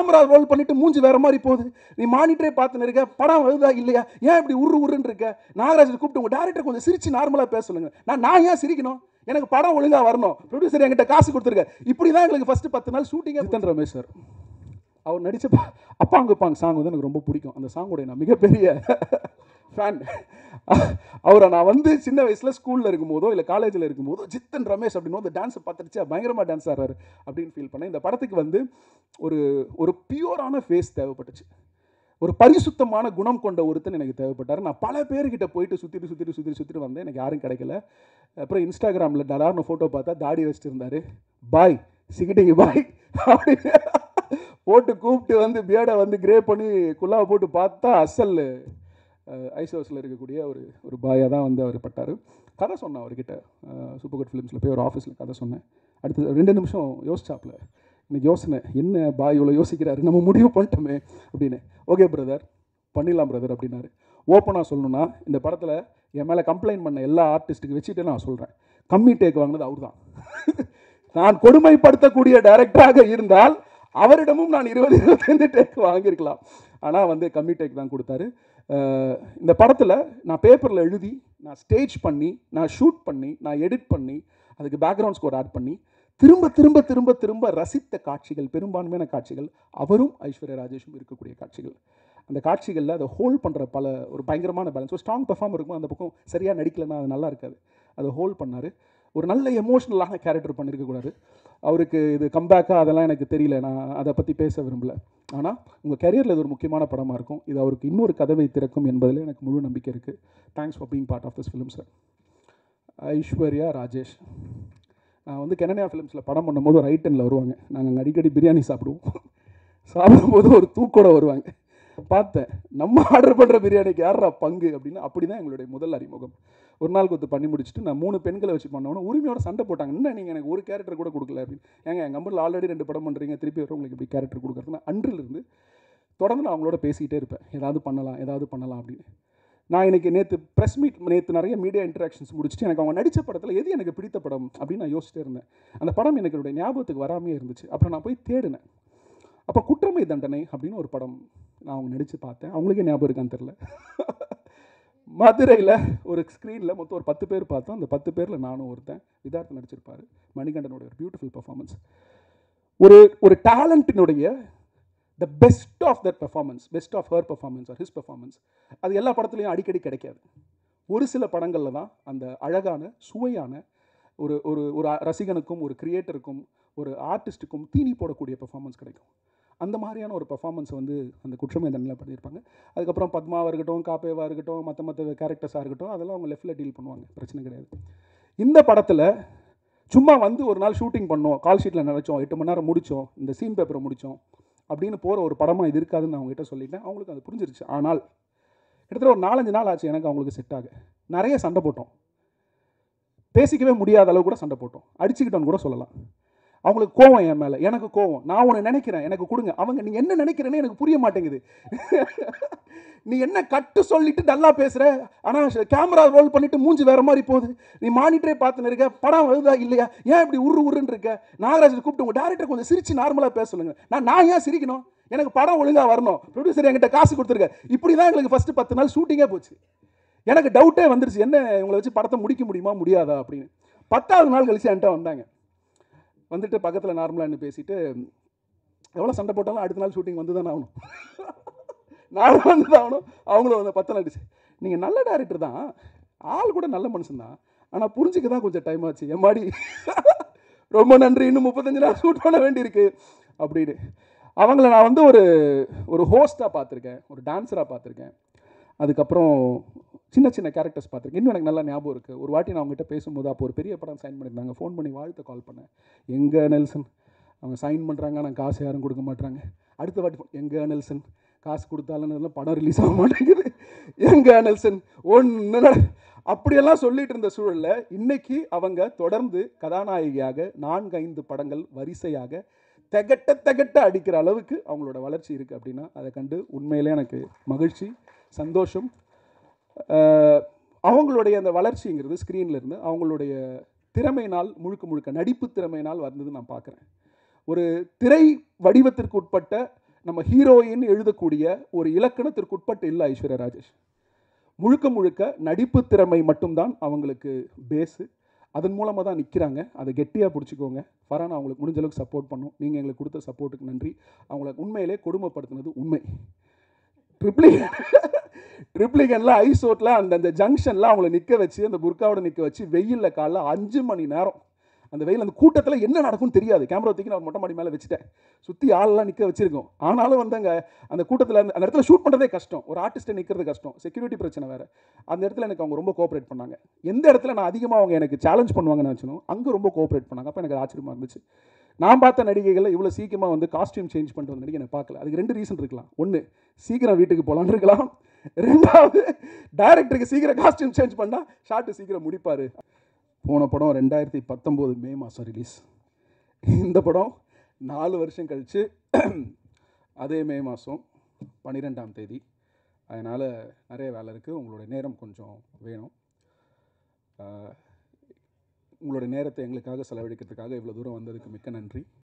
Camera role பண்ணிட்டு மூஞ்சி வேற மாதிரி போகுது, நீ மானிட்டரே பார்த்துன்னு இருக்க, படம் வருதா இல்லையா, ஏன் இப்படி உருன்னு இருக்க, நாகராஜன் கூப்பிட்டு உங்க டேரக்டர் கொஞ்சம் சிரிச்சு நார்மலாக பேச சொல்லுங்க. நான் ஏன் சிரிக்கணும், எனக்கு படம் ஒழுங்கா வரணும், ப்ரொடியூசர் என்கிட்ட காசு கொடுத்துருக்க. இப்படி தான் எங்களுக்கு ஃபர்ஸ்ட் 10 நாள் ஷூட்டிங்கே. ஜித்தன் ரமேஷ் சார் அவர் நடித்த அப்பாங்க பாங்க சாங் வந்து எனக்கு ரொம்ப பிடிக்கும். அந்த சாங்கோடைய நான் மிகப்பெரிய ஃபேன். அவரை நான் வந்து சின்ன வயசில் ஸ்கூலில் இருக்கும்போதோ இல்லை காலேஜில் இருக்கும்போதோ ஜித்தன் ரமேஷ் அப்படின்னு அந்த டான்ஸை பார்த்துருச்சு, பயங்கரமாக டான்ஸ் ஆடுறாரு அப்படின்னு ஃபீல் பண்ணேன். இந்த படத்துக்கு வந்து ஒரு பியூரான ஃபேஸ் தேவைப்பட்டுச்சு, ஒரு பரிசுத்தமான குணம் கொண்ட ஒருத்தன் எனக்கு தேவைப்பட்டார். நான் பல பேர்கிட்ட போயிட்டு சுற்றிட்டு வந்தேன், எனக்கு யாரும் கிடைக்கல. அப்புறம் இன்ஸ்டாகிராமில் டடார்னு ஃபோட்டோ பார்த்தா தாடி வச்சுட்டு இருந்தார், பாய் சிக்கிட்டிங்க பாய் அப்படின்னு போட்டு கூப்பிட்டு வந்து பியர்டை வந்து கிரே பண்ணி குல்லாவை போட்டு பார்த்தா அசல் ஐஸ் ஹவுஸில் இருக்கக்கூடிய ஒரு பாயாக தான் வந்து அவர் பட்டார். கதை சொன்னேன் அவர்கிட்ட, சூப்பர் குட் ஃபிலிம்ஸில் போய் ஒரு ஆஃபீஸில் கதை சொன்னேன். அடுத்து 2 நிமிஷம் யோசிச்சாப்பில், எனக்கு யோசனை என்ன பாய் இவ்வளோ யோசிக்கிறாரு, நம்ம முடிவு பண்ணிட்டோமே அப்படின்னு. ஓகே பிரதர் பண்ணிடலாம் பிரதர் அப்படின்னாரு. ஓப்பனாக சொல்லணுன்னா இந்த படத்தில் என் மேலே கம்ப்ளைண்ட் பண்ண எல்லா ஆர்டிஸ்ட்டுக்கு வச்சுட்டு நான் சொல்கிறேன், கம்மி டேக் வாங்கினது அவர் தான். நான் கொடுமைப்படுத்தக்கூடிய டைரக்டராக இருந்தால் அவரிடமும் நான் 20-25 டேக் வாங்கியிருக்கலாம். ஆனால் வந்து கம்மி டேக் தான் கொடுத்தாரு. இந்த படத்தில் நான் பேப்பரில் எழுதி, நான் ஸ்டேஜ் பண்ணி, நான் ஷூட் பண்ணி, நான் எடிட் பண்ணி, அதுக்கு பேக்ரவுண்ட் ஸ்கோர் ஆட் பண்ணி திரும்ப ரசித்த காட்சிகள், பெரும்பான்மையான காட்சிகள் அவரும் ஐஸ்வர்யா ராஜேஷும் இருக்கக்கூடிய காட்சிகள். அந்த காட்சிகளில் அதை ஹோல்ட் பண்ணுற ஒரு பயங்கரமான பேலன்ஸ். ஒரு ஸ்ட்ராங் பெர்ஃபார்மர் இருக்கும், அந்த பக்கம் சரியாக நடிக்கலைன்னா அது நல்லா இருக்காது, அதை ஹோல்ட் பண்ணார். ஒரு நல்ல எமோஷ்னலான கேரக்டர் பண்ணியிருக்கக்கூடாது. அவருக்கு இது கம்பேக்காக அதெல்லாம் எனக்கு தெரியல, நான் அதை பற்றி பேச விரும்பலை. ஆனால் உங்கள் கரியரில் இது ஒரு முக்கியமான படமாக இருக்கும், இது அவருக்கு இன்னொரு கதவை திறக்கும் என்பதில் எனக்கு முழு நம்பிக்கை இருக்குது. Thanks for being part of this film sir. Aishwarya Rajesh நான் வந்து கெனனியா ஃபிலிம்ஸில் படம் பண்ணும்போது ஒரு ஐட்டனில் வருவாங்க, நாங்கள் அடிக்கடி பிரியாணி சாப்பிடும்போது ஒரு தூக்கோட வருவாங்க. பார்த்தேன், நம்ம ஆர்டர் பண்ணுற பிரியாணிக்கு யாரா பங்கு அப்படின்னு. அப்படி தான் எங்களுடைய முதல் அறிமுகம். ஒரு நாள் கொத்து பண்ணி முடிச்சுட்டு நான் 3 பெண்களை வச்சு பண்ணோன்னு உரிமையோட சண்டை போட்டாங்க, இன்னும் நீங்கள் எனக்கு ஒரு கேரக்டர் கூட கொடுக்கல அப்படின்னு. எங்கள் கம்பெனியில் ஆல்ரெடி 2 படம் பண்ணுறீங்க, திருப்பி வர உங்களுக்கு இப்படி கேரக்டர் கொடுக்குறதுனா அன்றிலிருந்து தொடர்ந்து நான் அவங்களோட பேசிக்கிட்டே இருப்பேன், ஏதாவது பண்ணலாம் அப்படின்னு. நான் எனக்கு நேற்று நிறைய மீடியா இன்ட்ராக்ஷன்ஸ் முடிச்சுட்டு எனக்கு அவங்க நடித்த படத்தில் எது எனக்கு பிடித்த படம் அப்படின்னு நான் யோசிச்சிட்டே இருந்தேன். அந்த படம் எனக்கு என்னுடைய ஞாபகத்துக்கு வராமே இருந்துச்சு. அப்புறம் நான் போய் தேடினேன். அப்போ குற்றமை தண்டனை அப்படின்னு ஒரு படம் நான் அவங்க நடித்து பார்த்தேன், அவங்களுக்கே ஞாபகம் இருக்கான்னு தெரில. மதுரையில் ஒரு ஸ்க்ரீனில் மொத்தம் ஒரு 10 பேர் பார்த்தோம், அந்த 10 பேரில் நானும் ஒருத்தன். விதார்த்தம் நடிச்சிருப்பார், மணிகண்டனோட ஒரு பியூட்டிஃபுல் பர்ஃபார்மன்ஸ். ஒரு டேலண்ட்டினுடைய the best of that performance, best of her performance or his performance, அது எல்லா படத்துலையும் அடிக்கடி கிடைக்காது. ஒரு சில படங்களில் தான் அந்த அழகான சுவையான ஒரு ரசிகனுக்கும் ஒரு கிரியேட்டருக்கும் ஒரு ஆர்டிஸ்ட்டுக்கும் தீனி போடக்கூடிய பெர்ஃபார்மன்ஸ் கிடைக்கும். அந்த மாதிரியான ஒரு பெர்ஃபார்மன்ஸ் வந்து அந்த குற்றமை தண்டனையில் பண்ணியிருப்பாங்க. அதுக்கப்புறம் பத்மாவாக இருக்கட்டும், காப்பேவாக இருக்கட்டும், மற்ற கேரக்டர்ஸாக இருக்கட்டும், அதெல்லாம் அவங்க லெஃப்டில் டீல் பண்ணுவாங்க, பிரச்சனை கிடையாது. இந்த படத்தில் சும்மா வந்து ஒரு நாள் ஷூட்டிங் பண்ணோம், கால் ஷீட்டில் நினச்சோம், 8 மணி நேரம் முடித்தோம், இந்த சீன் பேப்பரை முடித்தோம் அப்படின்னு போகிற ஒரு படமாக இது இருக்காதுன்னு அவங்ககிட்ட சொல்லிட்டேன். அவங்களுக்கு அது புரிஞ்சிருச்சு. ஆனால் கிட்டத்தட்ட ஒரு 4-5 நாள் ஆச்சு எனக்கு அவங்களுக்கு செட் ஆக. நிறைய சண்டை போட்டோம், பேசிக்கவே முடியாத அளவு கூட சண்டை போட்டோம், அடிச்சுக்கிட்டோன்னு கூட சொல்லலாம். அவங்களுக்கு கோவம் என் மேலே, எனக்கு கோவம், நான் ஒன்று நினைக்கிறேன் எனக்கு கொடுங்க, அவங்க நீங்கள் என்ன நினைக்கிறேன்னு எனக்கு புரிய மாட்டேங்குது. நீ என்ன கட்டு சொல்லிட்டு நல்லா பேசுகிற, ஆனால் கேமரா ரோல் பண்ணிட்டு மூஞ்சி வேற மாதிரி போகுது, நீ மானிட்டரே பார்த்துன்னு இருக்க, படம் வருதா இல்லையா, ஏன் இப்படி உருன்னு இருக்க, நாகராஜன் கூப்பிட்டு உங்கள் டேரக்டர் கொஞ்சம் சிரிச்சு நார்மலாக பேச சொல்லுங்க. நான் ஏன் சிரிக்கணும், எனக்கு படம் ஒழுங்காக வரணும், ப்ரொடியூசர் என்கிட்ட காசு கொடுத்துருக்க. இப்படி தான் எங்களுக்கு ஃபஸ்ட்டு 10 நாள் ஷூட்டிங்கே போச்சு. எனக்கு டவுட்டே வந்துருச்சு, என்ன இவங்களை வச்சு படத்தை முடிக்க முடியுமா முடியாதா அப்படின்னு. 10ஆவது நாள் கழிச்சு என்கிட்ட வந்தாங்க. வந்துட்டு பக்கத்தில் நார்மலாக என்ன பேசிட்டு, எவ்வளோ சண்டை போட்டாலும் அடுத்த நாள் ஷூட்டிங் வந்து தானே ஆகணும், நானும் வந்து தான் ஆகணும், அவங்களும் வந்து 10 நாள். நீங்கள் நல்ல டேரக்டர் தான், ஆள் கூட நல்ல மனுஷன் தான், ஆனால் புரிஞ்சுக்க தான் கொஞ்சம் டைம் ஆச்சு, எம்மாடி ரொம்ப நன்றி, இன்னும் 35 நாள் ஷூட் பண்ண வேண்டியிருக்கு அப்படின்னு. அவங்கள நான் வந்து ஒரு ஹோஸ்ட்டாக பார்த்துருக்கேன், ஒரு டான்ஸராக பார்த்துருக்கேன், அதுக்கப்புறம் சின்ன கேரக்டர்ஸ் பார்த்துருக்கேன். இன்னும் எனக்கு நல்லா ஞாபகம் இருக்குது. ஒரு வாட்டி நான் அவங்ககிட்ட பேசும்போது அப்போ ஒரு பெரிய படம் சைன் பண்ணியிருந்தாங்க, ஃபோன் பண்ணி வாழ்த்து கால் பண்ணேன். எங்கே நெல்சன், அவங்க சைன் பண்ணுறாங்க ஆனால் காசு யாரும் கொடுக்க மாட்டாங்க. அடுத்த வாட்டி எங்கே நெல்சன், காசு கொடுத்தாலும் படம் ரிலீஸ் ஆக மாட்டேங்குது, எங்கே நெல்சன் ஒன்று அப்படியெல்லாம் சொல்லிட்டு இருந்த சூழலில் இன்னைக்கு அவங்க தொடர்ந்து கதாநாயகியாக 4-5 படங்கள் வரிசையாக திகட்ட அடிக்கிற அளவுக்கு அவங்களோட வளர்ச்சி இருக்குது அப்படின்னா அதை கண்டு உண்மையிலே எனக்கு மகிழ்ச்சி, சந்தோஷம். அவங்களுடைய அந்த வளர்ச்சிங்கிறது ஸ்க்ரீனில் இருந்து அவங்களுடைய திறமையினால் முழுக்க நடிப்பு திறமையினால் வந்தது நான் பார்க்குறேன். ஒரு திரை வடிவத்திற்கு உட்பட்ட நம்ம ஹீரோயின் எழுதக்கூடிய ஒரு இலக்கணத்திற்குட்பட்டு இல்லை ஐஸ்வர்யா ராஜேஷ். முழுக்க முழுக்க நடிப்பு திறமை மட்டும்தான் அவங்களுக்கு பேஸு. அதன் மூலமாக தான் நிற்கிறாங்க. அதை கெட்டியாக பிடிச்சிக்கோங்க. ஃபரான் அவங்களுக்கு முடிஞ்ச அளவுக்கு சப்போர்ட் பண்ணும். நீங்கள் எங்களுக்கு கொடுத்த சப்போர்ட்டுக்கு நன்றி. அவங்கள உண்மையிலே கொடுமைப்படுத்தினது உண்மை. ட்ரிப்ளிகனில் ஐசோட்டில் அந்த ஜங்ஷனில் அவங்கள நிற்க வச்சு, அந்த புர்காவோட நிற்க வச்சு, வெயிலில் காலைல 5 மணி நேரம் அந்த வெயில், அந்த கூட்டத்தில் என்ன நடக்கும்னு தெரியாது. கேமரா தூக்கி நான் மொட்டை மாடி மேலே வச்சுட்டேன். சுற்றி ஆளெல்லாம் நிற்க வச்சிருக்கோம். ஆனாலும் வந்து அந்த கூட்டத்தில் அந்த இடத்துல ஷூட் பண்ணுறதே கஷ்டம். ஒரு ஆர்டிஸ்ட்டை நிற்கிறது கஷ்டம். செக்யூரிட்டி பிரச்சனை வேறு. அந்த இடத்துல எனக்கு அவங்க ரொம்ப கோஆப்ரேட் பண்ணாங்க. எந்த இடத்துல நான் அதிகமாக அவங்க எனக்கு சேலஞ்ச் பண்ணுவாங்கன்னு நினச்சனோ அங்கே ரொம்ப கோஆப்ரேட் பண்ணாங்க. அப்போ எனக்கு ஆச்சரியமாக இருந்துச்சு. நான் பார்த்த நடிகைகளை இவ்வளோ சீக்கிரமாக வந்து காஸ்டியூம் சேஞ்ச் பண்ணிட்டு வந்த நடிகை எனக்கு பார்க்கல. அதுக்கு 2 ரீசன் இருக்கலாம். ஒன்று, சீக்கிரம் வீட்டுக்கு போகலான்னு இருக்கலாம். 2வது, டைரக்டருக்கு சீக்கிரம் காஸ்டியூம் சேஞ்ச் பண்ணால் ஷார்ட்டு சீக்கிரம் முடிப்பார். போன படம் 2019 மே மாதம் ரிலீஸ். இந்த படம் 4 வருஷம் கழித்து அதே மே மாதம் 12ஆம் தேதி. அதனால் நிறைய வேலை இருக்குது. உங்களோட நேரம் கொஞ்சம் வேணும். உங்களோட நேரத்தை எங்களுக்காக செலவழிக்கிறதுக்காக இவ்வளோ தூரம் வந்ததுக்கு மிக்க நன்றி.